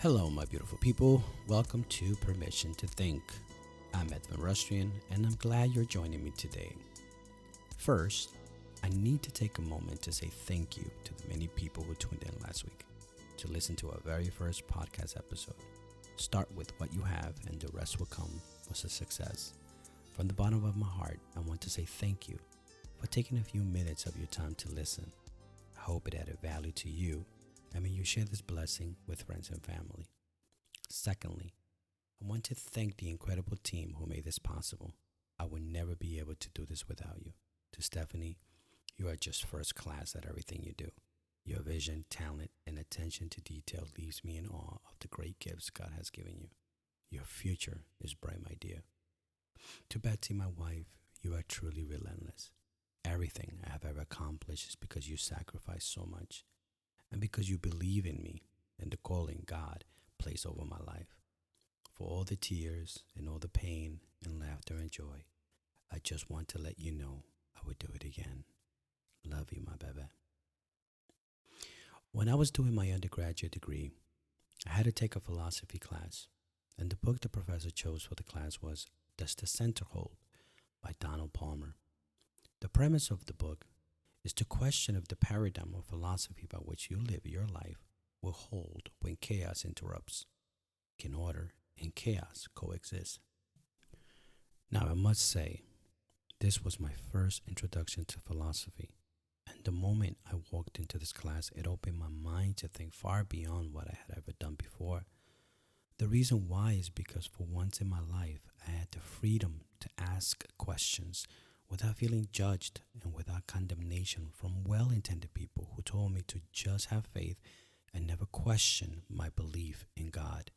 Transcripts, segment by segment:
Hello, my beautiful people. Welcome to Permission to Think. I'm Edwin Rustrian, and I'm glad you're joining me today. First, I need to take a moment to say thank you to the many people who tuned in last week to listen to our very first podcast episode. Start with what you have, and the rest will come was a success. From the bottom of my heart, I want to say thank you for taking a few minutes of your time to listen. I hope it added value to you, and may you share this blessing with friends and family. Secondly, I want to thank the incredible team who made this possible. I would never be able to do this without you. To Stephanie, you are just first class at everything you do. Your vision, talent, and attention to detail leaves me in awe of the great gifts God has given you. Your future is bright, my dear. To Betsy, my wife, you are truly relentless. Everything I have ever accomplished is because you sacrificed so much and because you believe in me and the calling God placed over my life. For all the tears and all the pain and laughter and joy, I just want to let you know I would do it again. Love you, my baby. When I was doing my undergraduate degree, I had to take a philosophy class, and the book the professor chose for the class was Does the Center Hold by Donald Palmer. The premise of the book is to question if the paradigm of philosophy by which you live your life will hold when chaos interrupts. Can order and chaos coexist? Now, I must say, this was my first introduction to philosophy, and the moment I walked into this class, it opened my mind to think far beyond what I had ever done before. The reason why is because for once in my life, I had the freedom to ask questions without feeling judged and without condemnation from well-intended people who told me to just have faith and never question my belief in God.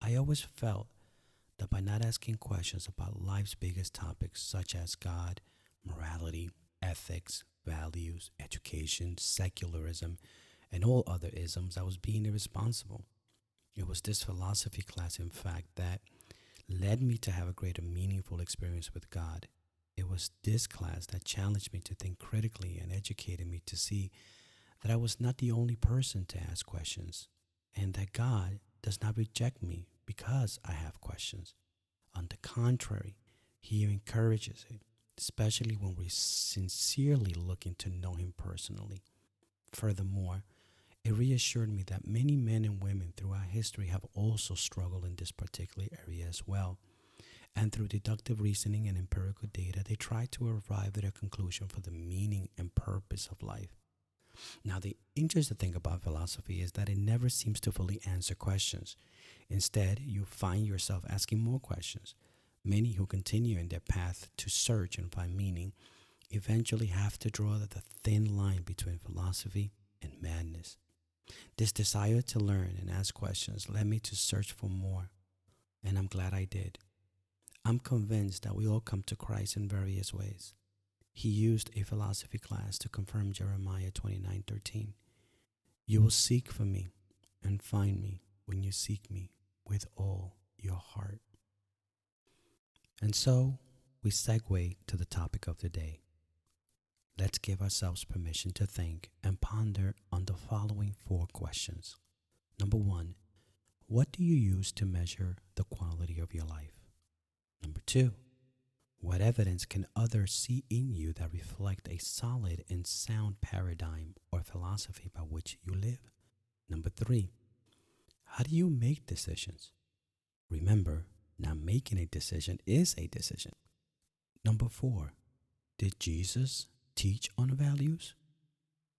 I always felt that by not asking questions about life's biggest topics such as God, morality, ethics, values, education, secularism, and all other isms, I was being irresponsible. It was this philosophy class, in fact, that led me to have a greater meaningful experience with God. It was this class that challenged me to think critically and educated me to see that I was not the only person to ask questions, and that God does not reject me because I have questions. On the contrary, He encourages it, especially when we're sincerely looking to know Him personally. Furthermore, it reassured me that many men and women throughout history have also struggled in this particular area as well. And through deductive reasoning and empirical data, they try to arrive at a conclusion for the meaning and purpose of life. Now, the interesting thing about philosophy is that it never seems to fully answer questions. Instead, you find yourself asking more questions. Many who continue in their path to search and find meaning eventually have to draw the thin line between philosophy and madness. This desire to learn and ask questions led me to search for more, and I'm glad I did. I'm convinced that we all come to Christ in various ways. He used a philosophy class to confirm Jeremiah 29:13. You will seek for me and find me when you seek me with all your heart. And so we segue to the topic of the day. Let's give ourselves permission to think and ponder on the following 4 questions. Number 1, what do you use to measure the quality of your life? Number 2, what evidence can others see in you that reflect a solid and sound paradigm or philosophy by which you live? Number 3, how do you make decisions? Remember, not making a decision is a decision. Number 4, did Jesus teach on values?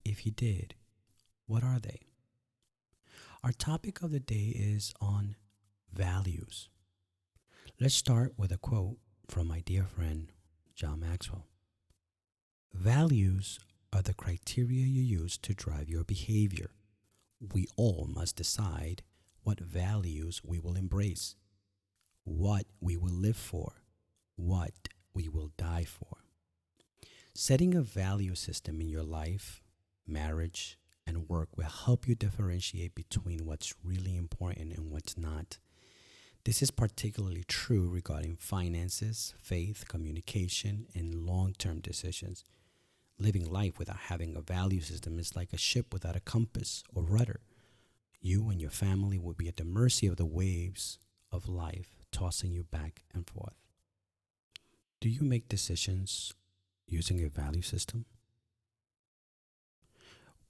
If He did, what are they? Our topic of the day is on values. Let's start with a quote from my dear friend, John Maxwell. Values are the criteria you use to drive your behavior. We all must decide what values we will embrace, what we will live for, what we will die for. Setting a value system in your life, marriage, and work will help you differentiate between what's really important and what's not. This is particularly true regarding finances, faith, communication, and long-term decisions. Living life without having a value system is like a ship without a compass or rudder. You and your family will be at the mercy of the waves of life, tossing you back and forth. Do you make decisions using a value system?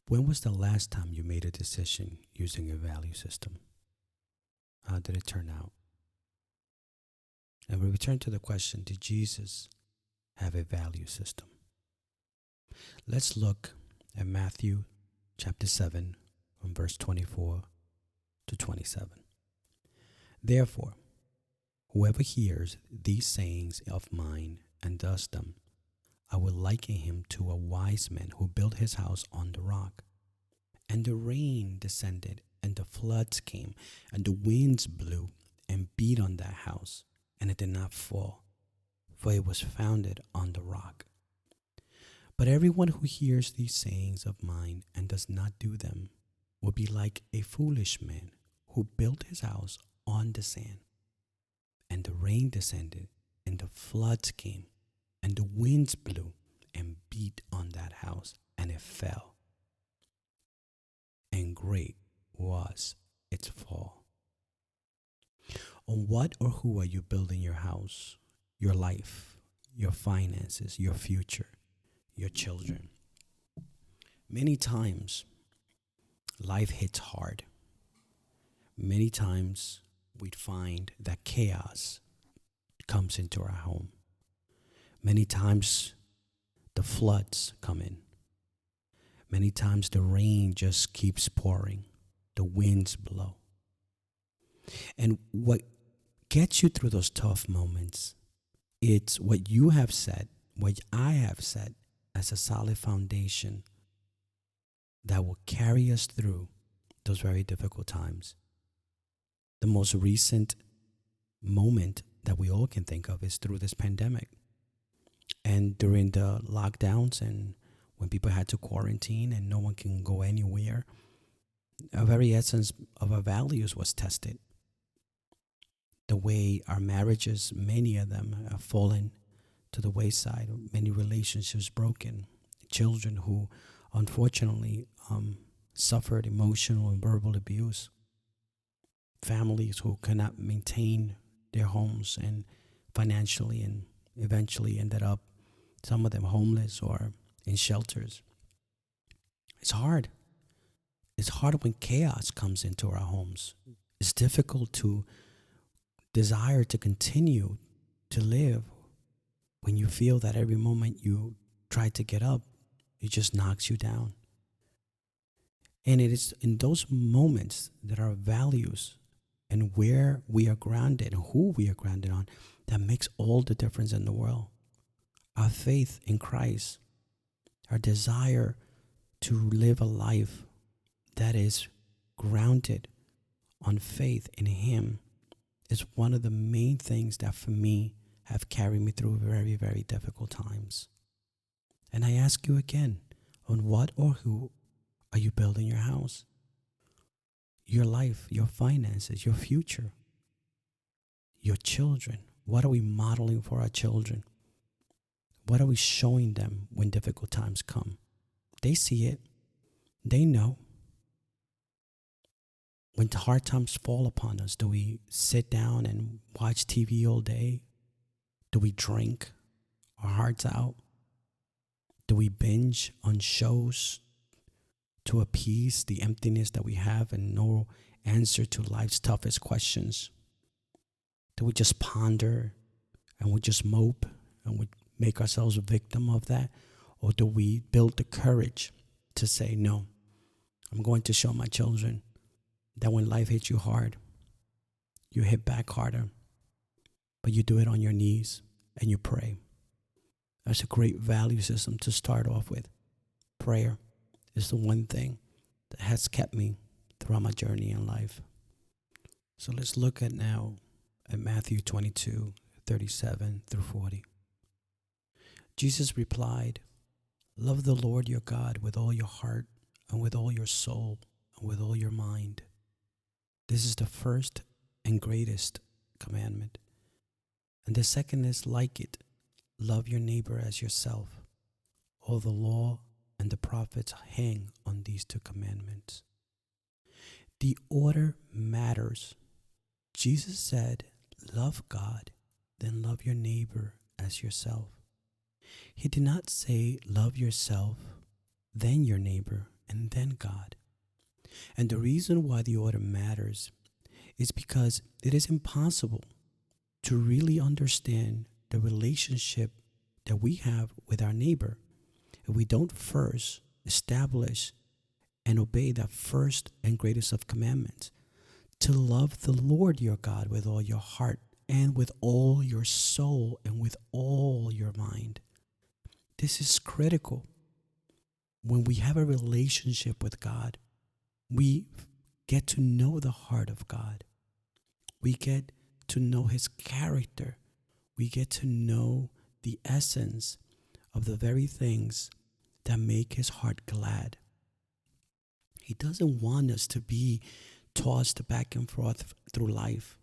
When was the last time you made a decision using a value system? How did it turn out? And we return to the question, did Jesus have a value system? Let's look at Matthew chapter 7 from verse 24 to 27. Therefore, whoever hears these sayings of mine and does them, I will liken him to a wise man who built his house on the rock. And the rain descended, and the floods came, and the winds blew and beat on that house, and it did not fall, for it was founded on the rock. But everyone who hears these sayings of mine and does not do them will be like a foolish man who built his house on the sand. And the rain descended, and the floods came, and the winds blew and beat on that house, and it fell. And great was its fall. On what or who are you building your house, your life, your finances, your future, your children? Many times, life hits hard. Many times, we find that chaos comes into our home. Many times, the floods come in. Many times, the rain just keeps pouring. The winds blow. And what gets you through those tough moments, it's what you have set, what I have set as a solid foundation that will carry us through those very difficult times. The most recent moment that we all can think of is through this pandemic. And during the lockdowns and when people had to quarantine and no one can go anywhere, our very essence of our values was tested. The way our marriages, many of them have fallen to the wayside, many relationships broken, children who unfortunately suffered emotional and verbal abuse, families who cannot maintain their homes and financially and eventually ended up, some of them homeless or in shelters. It's hard. It's hard when chaos comes into our homes. It's difficult to desire to continue to live when you feel that every moment you try to get up, it just knocks you down. And it is in those moments that our values and where we are grounded and who we are grounded on that makes all the difference in the world. Our faith in Christ, our desire to live a life that is grounded on faith in Him is one of the main things that for me have carried me through very, very difficult times. And I ask you again, on what or who are you building your house? Your life, your finances, your future, your children. What are we modeling for our children? What are we showing them when difficult times come? They see it. They know. When the hard times fall upon us, do we sit down and watch TV all day? Do we drink our hearts out? Do we binge on shows to appease the emptiness that we have and no answer to life's toughest questions? Do we just ponder and we just mope and we make ourselves a victim of that? Or do we build the courage to say, no, I'm going to show my children that when life hits you hard, you hit back harder, but you do it on your knees and you pray. That's a great value system to start off with. Prayer is the one thing that has kept me throughout my journey in life. So let's look at now at Matthew 22:37 through 40. Jesus replied, "Love the Lord your God with all your heart and with all your soul and with all your mind. This is the first and greatest commandment. And the second is like it. Love your neighbor as yourself. All the law and the prophets hang on these two commandments." The order matters. Jesus said, love God, then love your neighbor as yourself. He did not say, love yourself, then your neighbor, and then God. And the reason why the order matters is because it is impossible to really understand the relationship that we have with our neighbor if we don't first establish and obey that first and greatest of commandments, to love the Lord your God with all your heart and with all your soul and with all your mind. This is critical. When we have a relationship with God, we get to know the heart of God. We get to know his character. We get to know the essence of the very things that make his heart glad. He doesn't want us to be tossed back and forth through life.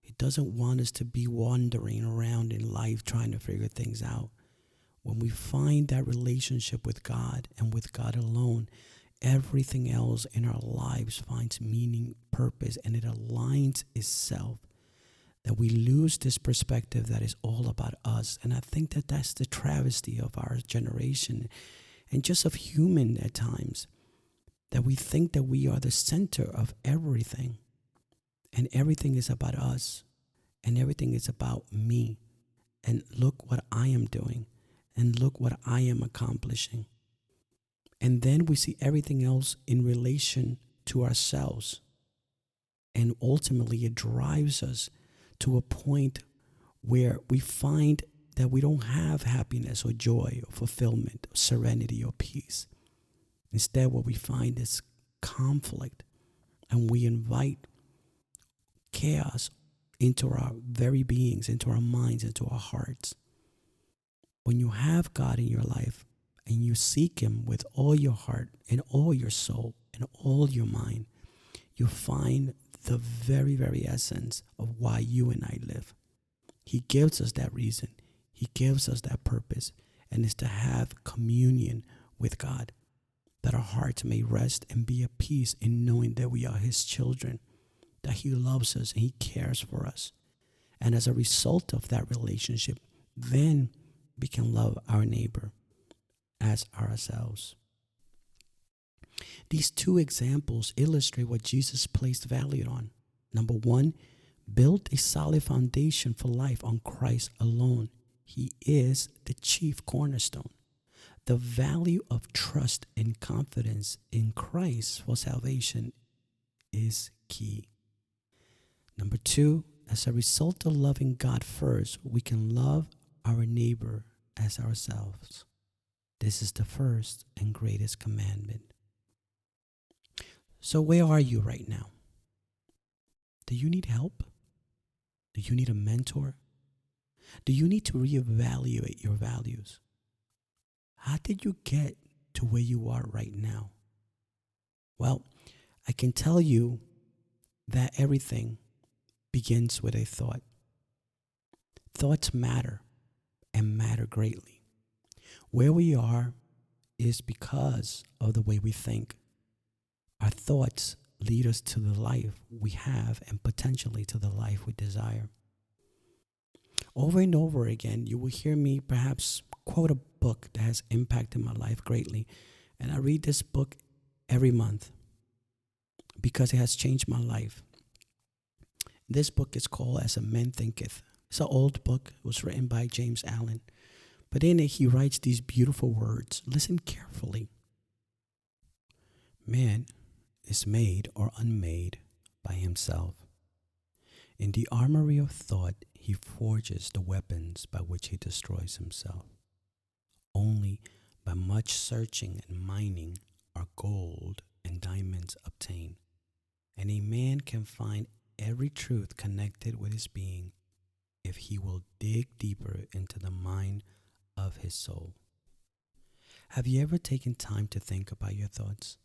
He doesn't want us to be wandering around in life trying to figure things out. When we find that relationship with God and with God alone, everything else in our lives finds meaning, purpose, and it aligns itself. That we lose this perspective that is all about us. And I think that that's the travesty of our generation and just of human at times. That we think that we are the center of everything. And everything is about us. And everything is about me. And look what I am doing. And look what I am accomplishing. And then we see everything else in relation to ourselves. And ultimately it drives us to a point where we find that we don't have happiness or joy or fulfillment or serenity or peace. Instead, what we find is conflict, and we invite chaos into our very beings, into our minds, into our hearts. When you have God in your life and you seek him with all your heart and all your soul and all your mind, you find the very, very essence of why you and I live. He gives us that reason. He gives us that purpose, and it's to have communion with God, that our hearts may rest and be at peace in knowing that we are his children, that he loves us and he cares for us. And as a result of that relationship, then we can love our neighbor as ourselves. These two examples illustrate what Jesus placed value on. Number one, build a solid foundation for life on Christ alone. He is the chief cornerstone. The value of trust and confidence in Christ for salvation is key. Number two, as a result of loving God first, we can love our neighbor as ourselves. This is the first and greatest commandment. So where are you right now? Do you need help? Do you need a mentor? Do you need to reevaluate your values? How did you get to where you are right now? Well, I can tell you that everything begins with a thought. Thoughts matter and matter greatly. Where we are is because of the way we think. Our thoughts lead us to the life we have and potentially to the life we desire. Over and over again, you will hear me perhaps quote a book that has impacted my life greatly. And I read this book every month because it has changed my life. This book is called As a Man Thinketh. It's an old book. It was written by James Allen. But in it, he writes these beautiful words. Listen carefully. Man is made or unmade by himself. In the armory of thought, he forges the weapons by which he destroys himself. Only by much searching and mining are gold and diamonds obtained. And a man can find every truth connected with his being if he will dig deeper into the mind of his soul. Have you ever taken time to think about your thoughts?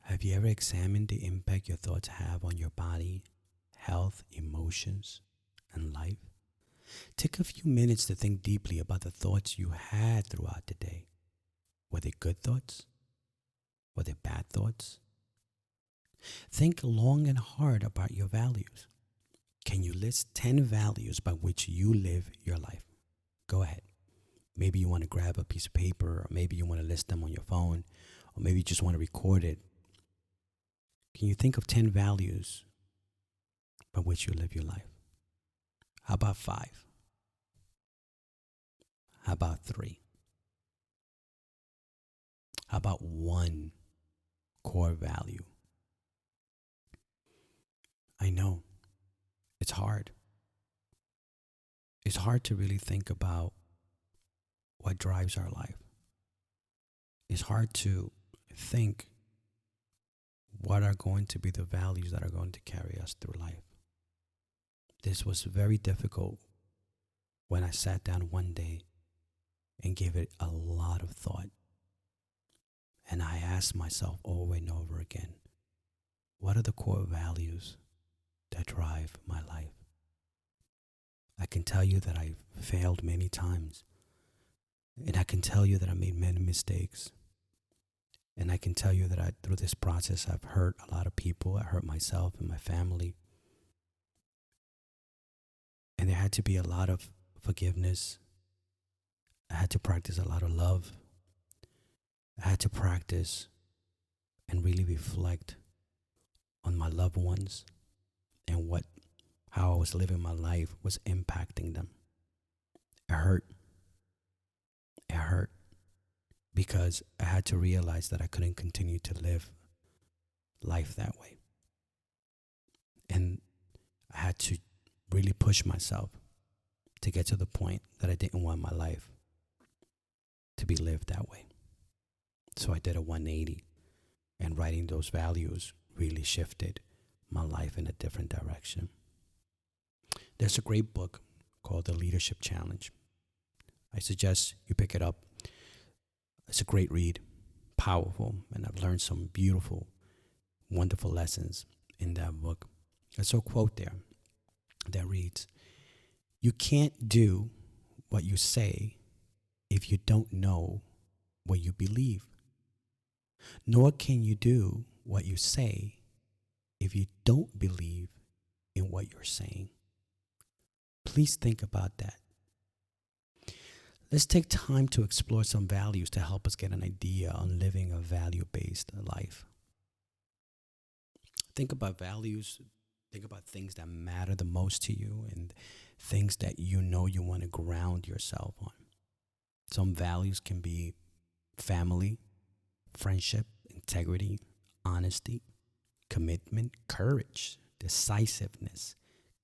Have you ever examined the impact your thoughts have on your body, health, emotions, and life? Take a few minutes to think deeply about the thoughts you had throughout the day. Were they good thoughts? Were they bad thoughts? Think long and hard about your values. Can you list 10 values by which you live your life? Go ahead. Maybe you want to grab a piece of paper, or maybe you want to list them on your phone, or maybe you just want to record it. Can you think of 10 values by which you live your life? How about 5? How about 3? How about one core value? I know it's hard. It's hard to really think about what drives our life. It's hard to think what are going to be the values that are going to carry us through life. This was very difficult when I sat down one day and gave it a lot of thought. And I asked myself over and over again, what are the core values that drive my life? I can tell you that I've failed many times. And I can tell you that I made many mistakes. And I can tell you that through this process, I've hurt a lot of people. I hurt myself and my family. And there had to be a lot of forgiveness. I had to practice a lot of love. I had to practice and really reflect on my loved ones and how I was living my life was impacting them. It hurt. It hurt because I had to realize that I couldn't continue to live life that way. And I had to really push myself to get to the point that I didn't want my life to be lived that way. So I did a 180, and writing those values really shifted my life in a different direction. There's a great book called The Leadership Challenge. I suggest you pick it up. It's a great read, powerful, and I've learned some beautiful, wonderful lessons in that book. There's a quote there that reads, "You can't do what you say if you don't know what you believe. Nor can you do what you say if you don't believe in what you're saying." Please think about that. Let's take time to explore some values to help us get an idea on living a value-based life. Think about values. Think about things that matter the most to you and things that you know you want to ground yourself on. Some values can be family, friendship, integrity, honesty, commitment, courage, decisiveness,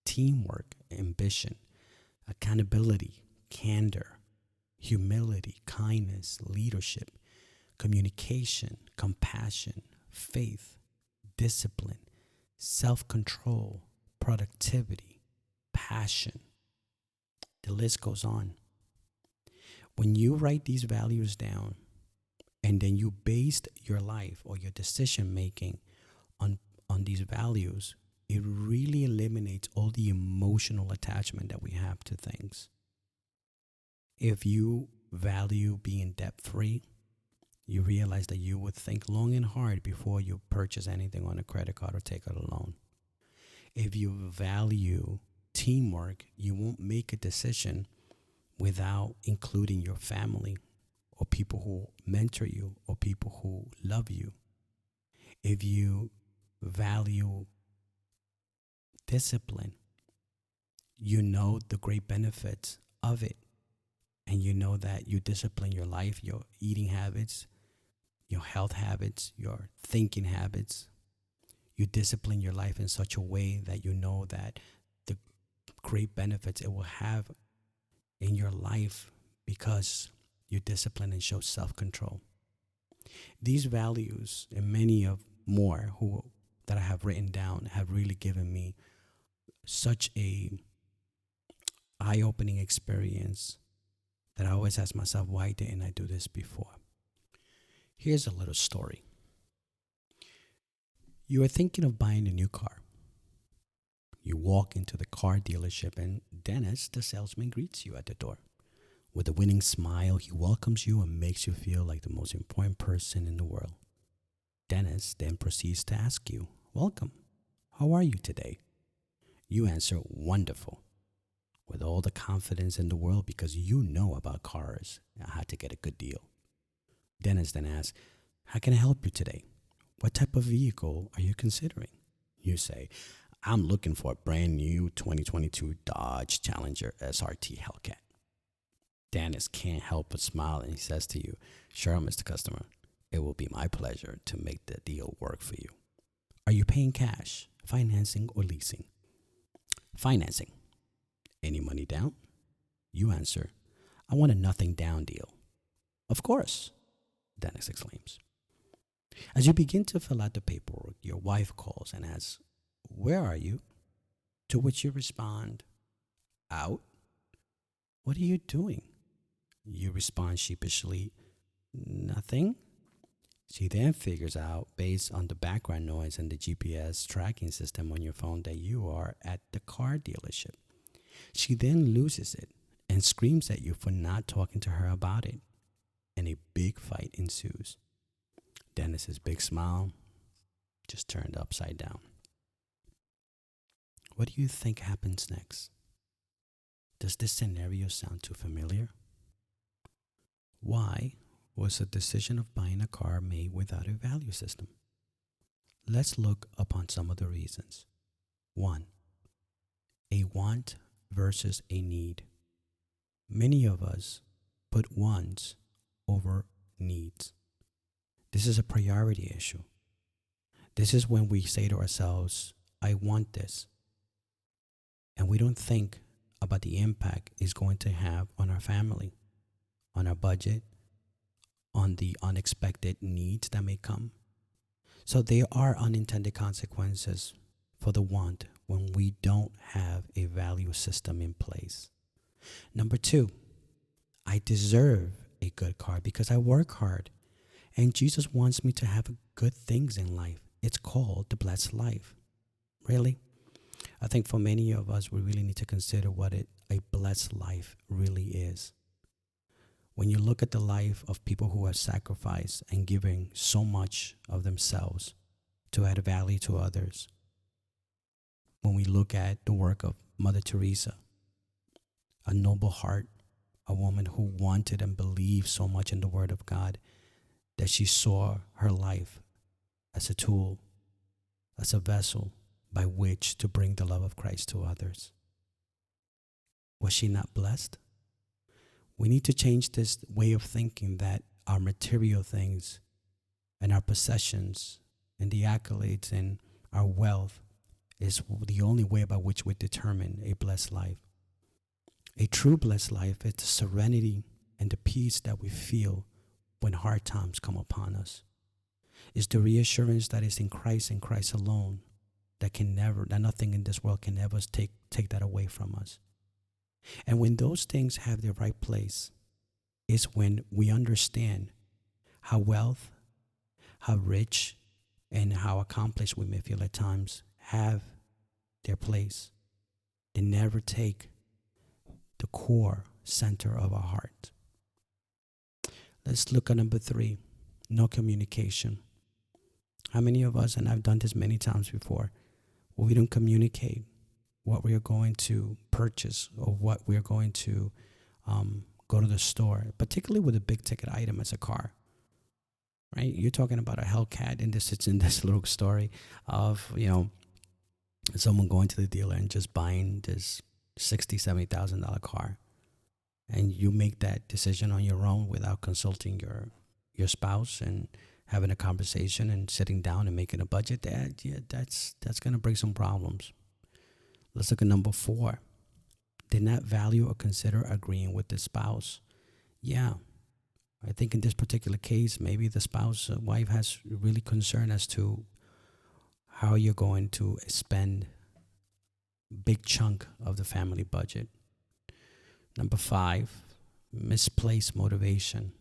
teamwork, ambition, accountability, candor, humility, kindness, leadership, communication, compassion, faith, discipline, self-control, productivity, passion. The list goes on. When you write these values down and then you based your life or your decision making on these values, it really eliminates all the emotional attachment that we have to things. If you value being debt-free, you realize that you would think long and hard before you purchase anything on a credit card or take out a loan. If you value teamwork, you won't make a decision without including your family or people who mentor you or people who love you. If you value discipline, you know the great benefits of it. And you know that you discipline your life, your eating habits, your health habits, your thinking habits. You discipline your life in such a way that you know that the great benefits it will have in your life because you discipline and show self-control. These values and many of more that I have written down have really given me such a eye-opening experience that I always ask myself, why didn't I do this before? Here's a little story. You are thinking of buying a new car. You walk into the car dealership and Dennis, the salesman, greets you at the door. With a winning smile, he welcomes you and makes you feel like the most important person in the world. Dennis then proceeds to ask you, Welcome. How are you today? You answer, wonderful, with all the confidence in the world because you know about cars and how to get a good deal. Dennis then asks, how can I help you today? What type of vehicle are you considering? You say, I'm looking for a brand new 2022 Dodge Challenger SRT Hellcat. Dennis can't help but smile and he says to you, sure, Mr. Customer, it will be my pleasure to make the deal work for you. Are you paying cash, financing, or leasing? Financing. Any money down? You answer, I want a nothing down deal. Of course, Dennis exclaims. As you begin to fill out the paperwork, your wife calls and asks, where are you? To which you respond, out. What are you doing? You respond sheepishly, nothing. She then figures out, based on the background noise and the GPS tracking system on your phone, that you are at the car dealership. She then loses it and screams at you for not talking to her about it, and a big fight ensues. Dennis's big smile just turned upside down. What do you think happens next? Does this scenario sound too familiar? Why was the decision of buying a car made without a value system? Let's look upon some of the reasons. 1. A want versus a need. Many of us put wants over needs. This is a priority issue. This is when we say to ourselves, I want this. And we don't think about the impact it's going to have on our family, on our budget, on the unexpected needs that may come. So there are unintended consequences for the want when we don't have a value system in place. Number 2, I deserve a good car because I work hard. And Jesus wants me to have good things in life. It's called the blessed life. Really? I think for many of us, we really need to consider what a blessed life really is. When you look at the life of people who have sacrificed and given so much of themselves to add value to others, when we look at the work of Mother Teresa, a noble heart, a woman who wanted and believed so much in the Word of God that she saw her life as a tool, as a vessel by which to bring the love of Christ to others. Was she not blessed? We need to change this way of thinking that our material things and our possessions and the accolades and our wealth is the only way by which we determine a blessed life. A true blessed life is the serenity and the peace that we feel when hard times come upon us. It's the reassurance that is in Christ and Christ alone that nothing in this world can ever take that away from us. And when those things have their right place, is when we understand how wealth, how rich, and how accomplished we may feel at times have their place. They never take the core center of our heart. Let's look at number 3, no communication. How many of us, and I've done this many times before, we don't communicate what we are going to purchase or what we are going to go to the store, particularly with a big ticket item as a car, right? You're talking about a Hellcat, and it's in this little story of, someone going to the dealer and just buying this $60,000, $70,000 car. And you make that decision on your own without consulting your spouse and having a conversation and sitting down and making a budget. That's going to bring some problems. Let's look at number 4. Did not value or consider agreeing with the spouse. Yeah, I think in this particular case, maybe the wife has really concern as to how you're going to spend a big chunk of the family budget. Number 5, misplaced motivation.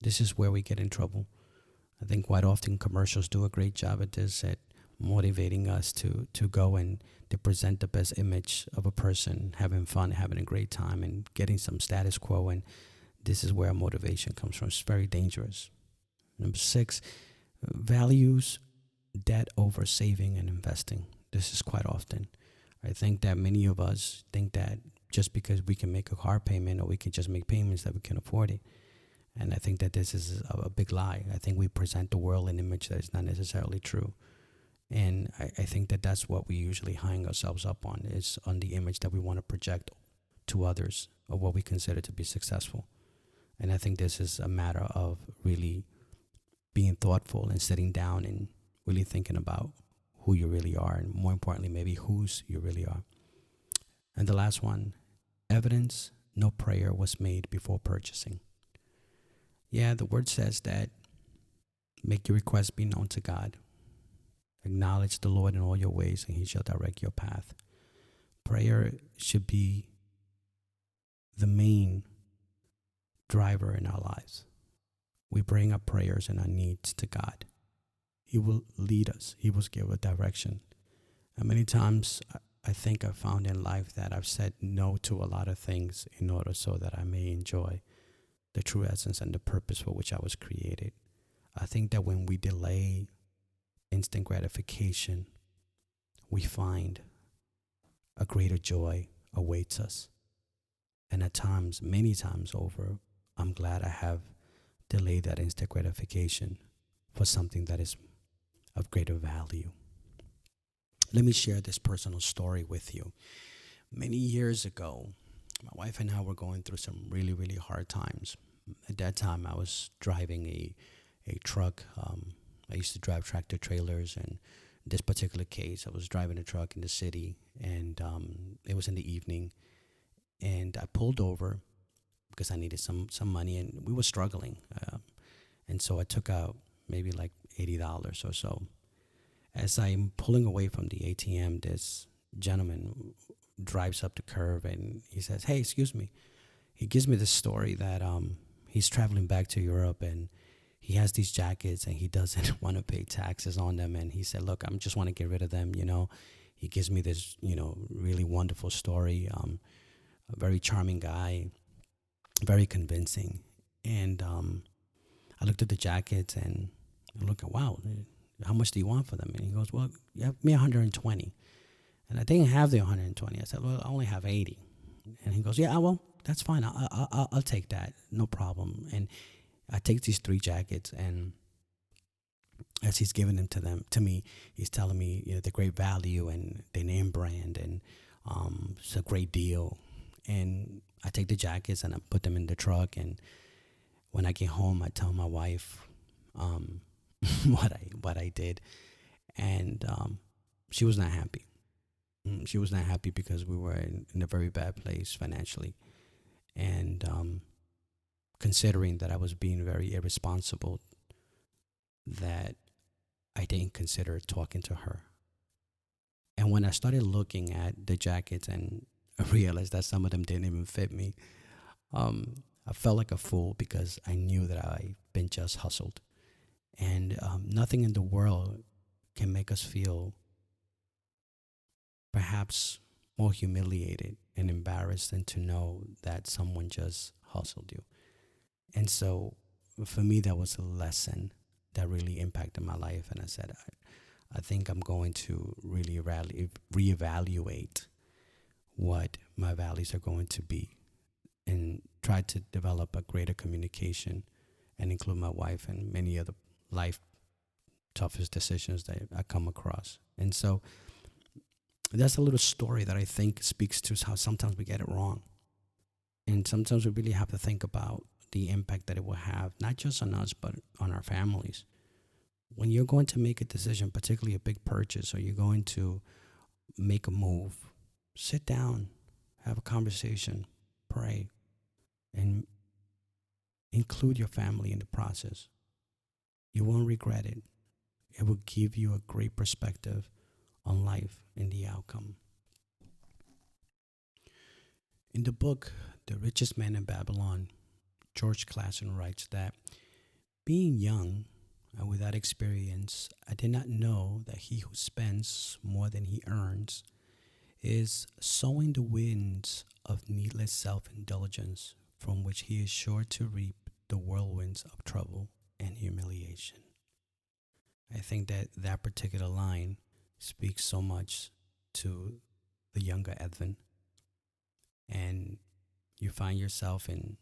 This is where we get in trouble. I think quite often commercials do a great job at this, at motivating us to go and to present the best image of a person having fun, having a great time, and getting some status quo. And this is where motivation comes from. It's very dangerous. Number 6, values debt over saving and investing. This is quite often. I think that many of us think that just because we can make a car payment or we can just make payments that we can afford it. And I think that this is a big lie. I think we present the world an image that is not necessarily true. And I think that that's what we usually hang ourselves up on, is on the image that we want to project to others of what we consider to be successful. And I think this is a matter of really being thoughtful and sitting down and really thinking about who you really are, and more importantly, maybe whose you really are. And the last one, evidence no prayer was made before purchasing. Yeah, the word says that make your request be known to God. Acknowledge the Lord in all your ways, and he shall direct your path. Prayer should be the main driver in our lives. We bring our prayers and our needs to God. He will lead us. He will give a direction. And many times I think I've found in life that I've said no to a lot of things in order so that I may enjoy the true essence and the purpose for which I was created. I think that when we delay instant gratification, we find a greater joy awaits us. And at times, many times over, I'm glad I have delayed that instant gratification for something that is of greater value. Let me share this personal story with you. Many years ago, my wife and I were going through some really, really hard times. At that time, I was driving a truck. I used to drive tractor trailers, and in this particular case, I was driving a truck in the city, and it was in the evening, and I pulled over because I needed some money, and we were struggling. And so I took out maybe like $80 or so. As I'm pulling away from the ATM, this gentleman drives up the curb and he says, "Hey, excuse me." He gives me this story that he's traveling back to Europe, and he has these jackets and he doesn't want to pay taxes on them. And he said, "Look, I just want to get rid of them." He gives me this, really wonderful story. A very charming guy, very convincing. And I looked at the jackets and I looked at, wow, how much do you want for them? And he goes, "Well, you have me 120. And I didn't have the 120. I said, "Well, I only have 80. And he goes, "Yeah, well, that's fine. I'll take that. No problem." And I take these 3 jackets, and as he's giving them to me, he's telling me, the great value and the name brand, and it's a great deal. And I take the jackets and I put them in the truck. And when I get home, I tell my wife what I did, and she was not happy. She was not happy because we were in a very bad place financially, and considering that I was being very irresponsible, that I didn't consider talking to her. And when I started looking at the jackets and I realized that some of them didn't even fit me, I felt like a fool because I knew that I'd been just hustled. And nothing in the world can make us feel perhaps more humiliated and embarrassed than to know that someone just hustled you. And so for me, that was a lesson that really impacted my life. And I said, I think I'm going to really reevaluate what my values are going to be and try to develop a greater communication and include my wife in many other life toughest decisions that I come across. And so that's a little story that I think speaks to how sometimes we get it wrong. And sometimes we really have to think about the impact that it will have, not just on us, but on our families. When you're going to make a decision, particularly a big purchase, or you're going to make a move, sit down, have a conversation, pray, and include your family in the process. You won't regret it. It will give you a great perspective on life and the outcome. In the book, The Richest Man in Babylon, George Clason writes that being young and without experience, I did not know that he who spends more than he earns is sowing the winds of needless self-indulgence from which he is sure to reap the whirlwinds of trouble and humiliation. I think that that particular line speaks so much to the younger Edvin, and you find yourself in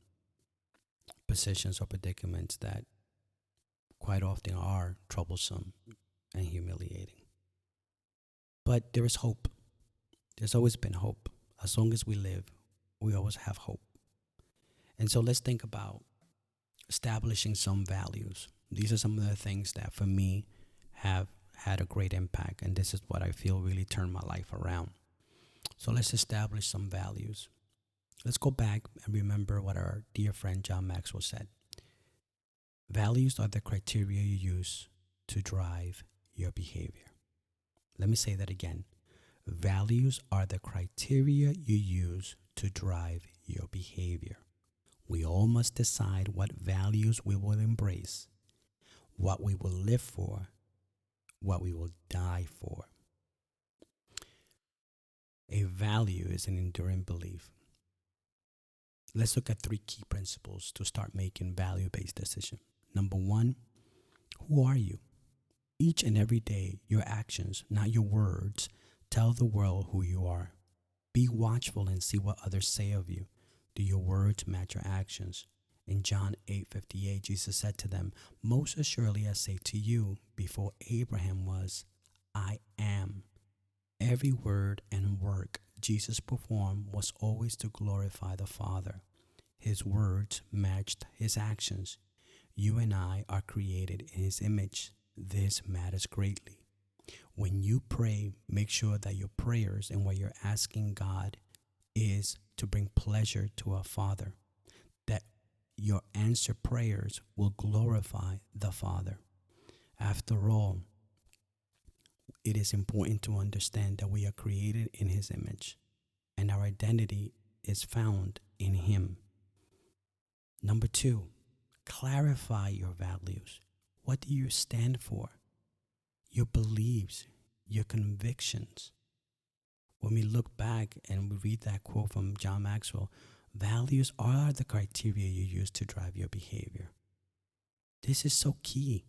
positions or predicaments that quite often are troublesome and humiliating. But there is hope. There's always been hope. As long as we live, we always have hope. And so let's think about establishing some values. These are some of the things that for me have had a great impact, and this is what I feel really turned my life around. So let's establish some values. Let's go back and remember what our dear friend John Maxwell said. Values are the criteria you use to drive your behavior. Let me say that again. Values are the criteria you use to drive your behavior. We all must decide what values we will embrace, what we will live for, what we will die for. A value is an enduring belief. Let's look at 3 key principles to start making value-based decisions. Number 1, who are you? Each and every day, your actions, not your words, tell the world who you are. Be watchful and see what others say of you. Do your words match your actions? In John 8:58, Jesus said to them, "Most assuredly I say to you, before Abraham was, I am." Every word and work Jesus performed was always to glorify the Father. His words matched his actions. You and I are created in his image. This matters greatly. When you pray, make sure that your prayers and what you're asking God is to bring pleasure to our Father, that your answered prayers will glorify the Father. After all, it is important to understand that we are created in his image and our identity is found in him. Number 2, clarify your values. What do you stand for? Your beliefs, your convictions. When we look back and we read that quote from John Maxwell, values are the criteria you use to drive your behavior. This is so key.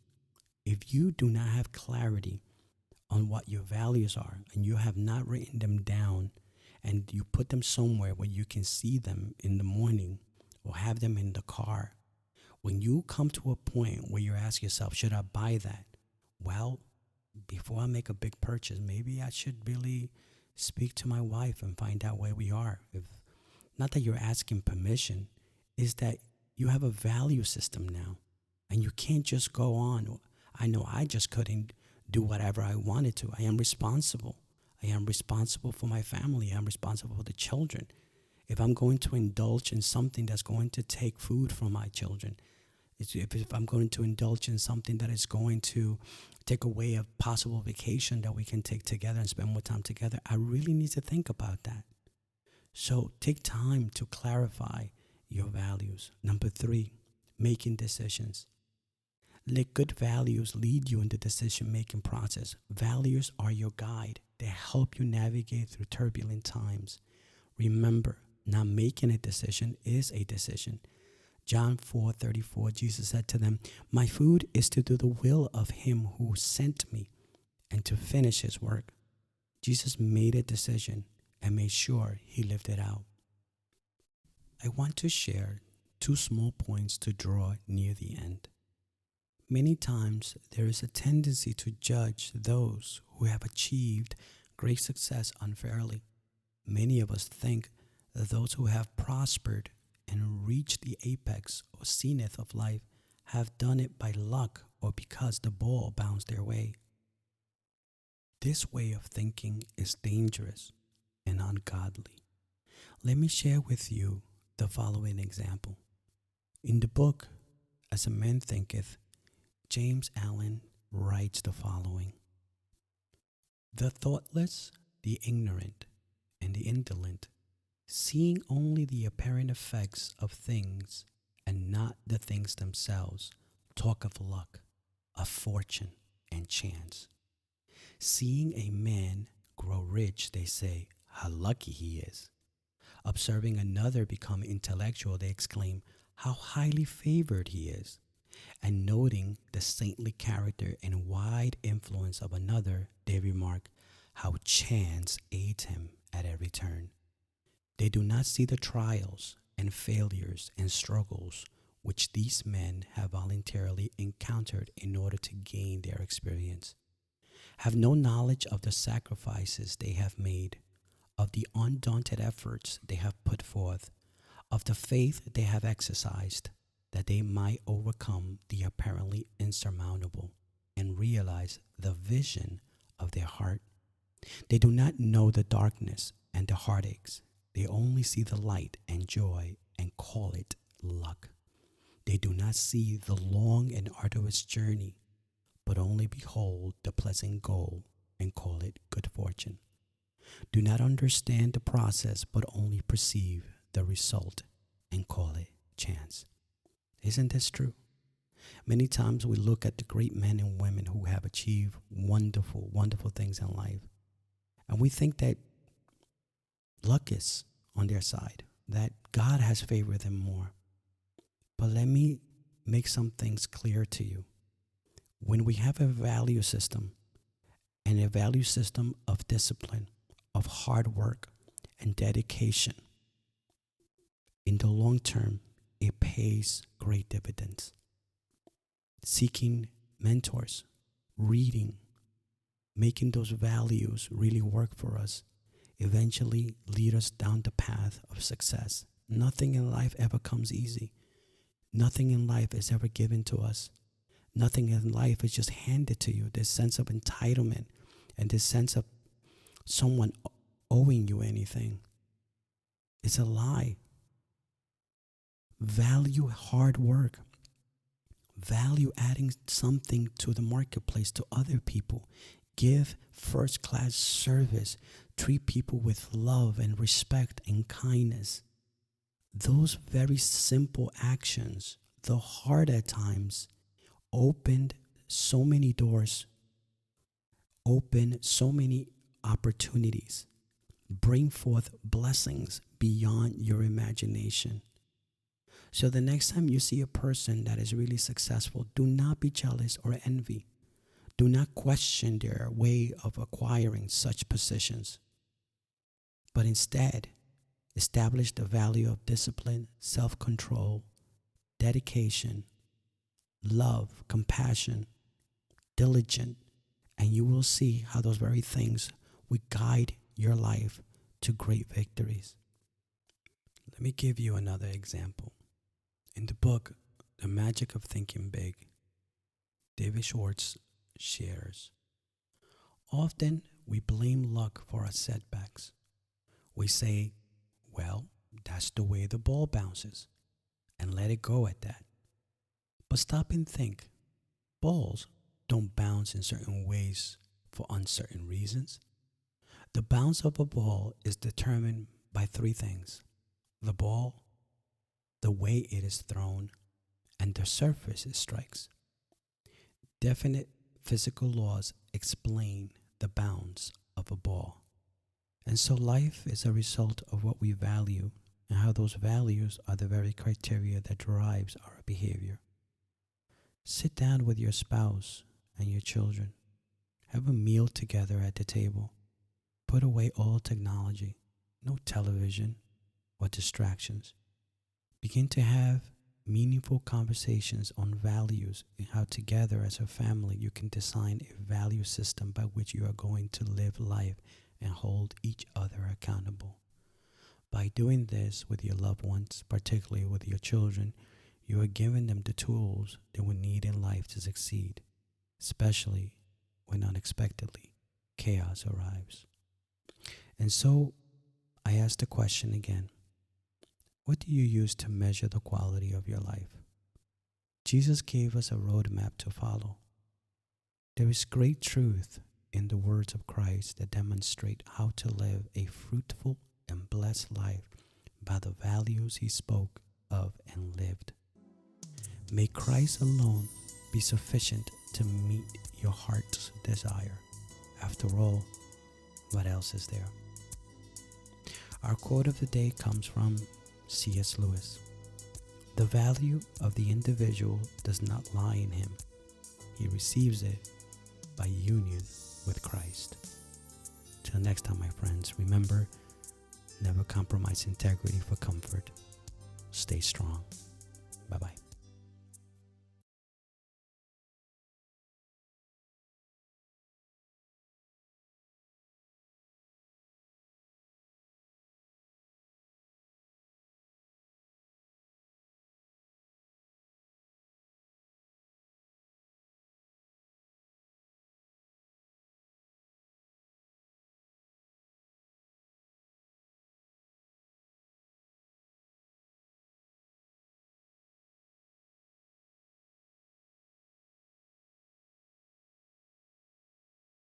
If you do not have clarity on what your values are and you have not written them down and you put them somewhere where you can see them in the morning or have them in the car, when you come to a point where you ask yourself, should I buy that? Well, before I make a big purchase, maybe I should really speak to my wife and find out where we are. If not that you're asking permission, is that you have a value system now and you can't just go on. I know I just couldn't do whatever I wanted to. I am responsible. I am responsible for my family. I'm responsible for the children. If I'm going to indulge in something that's going to take food from my children, if I'm going to indulge in something that is going to take away a possible vacation that we can take together and spend more time together, I really need to think about that. So take time to clarify your values. Number 3, making decisions. Let good values lead you in the decision-making process. Values are your guide. They help you navigate through turbulent times. Remember, not making a decision is a decision. John 4:34, Jesus said to them, "My food is to do the will of him who sent me and to finish his work." Jesus made a decision and made sure he lived it out. I want to share 2 small points to draw near the end. Many times there is a tendency to judge those who have achieved great success unfairly. Many of us think that those who have prospered and reached the apex or zenith of life have done it by luck or because the ball bounced their way. This way of thinking is dangerous and ungodly. Let me share with you the following example. In the book, As a Man Thinketh, James Allen writes the following: "The thoughtless, the ignorant, and the indolent, seeing only the apparent effects of things and not the things themselves, talk of luck, of fortune, and chance. Seeing a man grow rich, they say, 'How lucky he is.' Observing another become intellectual, they exclaim, 'How highly favored he is.' And noting the saintly character and wide influence of another, they remark how chance aids him at every turn. They do not see the trials and failures and struggles which these men have voluntarily encountered in order to gain their experience, have no knowledge of the sacrifices they have made, of the undaunted efforts they have put forth, of the faith they have exercised, that they might overcome the apparently insurmountable and realize the vision of their heart. They do not know the darkness and the heartaches. They only see the light and joy and call it luck. They do not see the long and arduous journey, but only behold the pleasant goal and call it good fortune. Do not understand the process, but only perceive the result and call it chance. Isn't this true? Many times we look at the great men and women who have achieved wonderful, wonderful things in life, and we think that luck is on their side, that God has favored them more. But let me make some things clear to you. When we have a value system, and a value system of discipline, of hard work and dedication, in the long term, it pays great dividends. Seeking mentors, reading, making those values really work for us, eventually lead us down the path of success. Nothing in life ever comes easy. Nothing in life is ever given to us. Nothing in life is just handed to you. This sense of entitlement and this sense of someone owing you anything, it's a lie. Value hard work. Value adding something to the marketplace, to other people. Give first-class service. Treat people with love and respect and kindness. Those very simple actions, though hard at times, opened so many doors, open so many opportunities, bring forth blessings beyond your imagination. So the next time you see a person that is really successful, do not be jealous or envy. Do not question their way of acquiring such positions, but instead establish the value of discipline, self-control, dedication, love, compassion, diligent, and you will see how those very things will guide your life to great victories. Let me give you another example. In the book, The Magic of Thinking Big, David Schwartz shares, often we blame luck for our setbacks. We say, well, that's the way the ball bounces, and let it go at that. But stop and think. Balls don't bounce in certain ways for uncertain reasons. The bounce of a ball is determined by three things: the ball, the way it is thrown, and the surface it strikes. Definite physical laws explain the bounce of a ball. And so life is a result of what we value and how those values are the very criteria that drives our behavior. Sit down with your spouse and your children. Have a meal together at the table. Put away all technology, no television or distractions. Begin to have meaningful conversations on values and how together as a family you can design a value system by which you are going to live life and hold each other accountable. By doing this with your loved ones, particularly with your children, you are giving them the tools they will need in life to succeed, especially when unexpectedly chaos arrives. And so I ask the question again. What do you use to measure the quality of your life? Jesus gave us a roadmap to follow. There is great truth in the words of Christ that demonstrate how to live a fruitful and blessed life by the values he spoke of and lived. May Christ alone be sufficient to meet your heart's desire. After all, what else is there? Our quote of the day comes from C.S. Lewis. The value of the individual does not lie in him. He receives it by union with Christ. Till next time, my friends, remember, never compromise integrity for comfort. Stay strong. Bye-bye.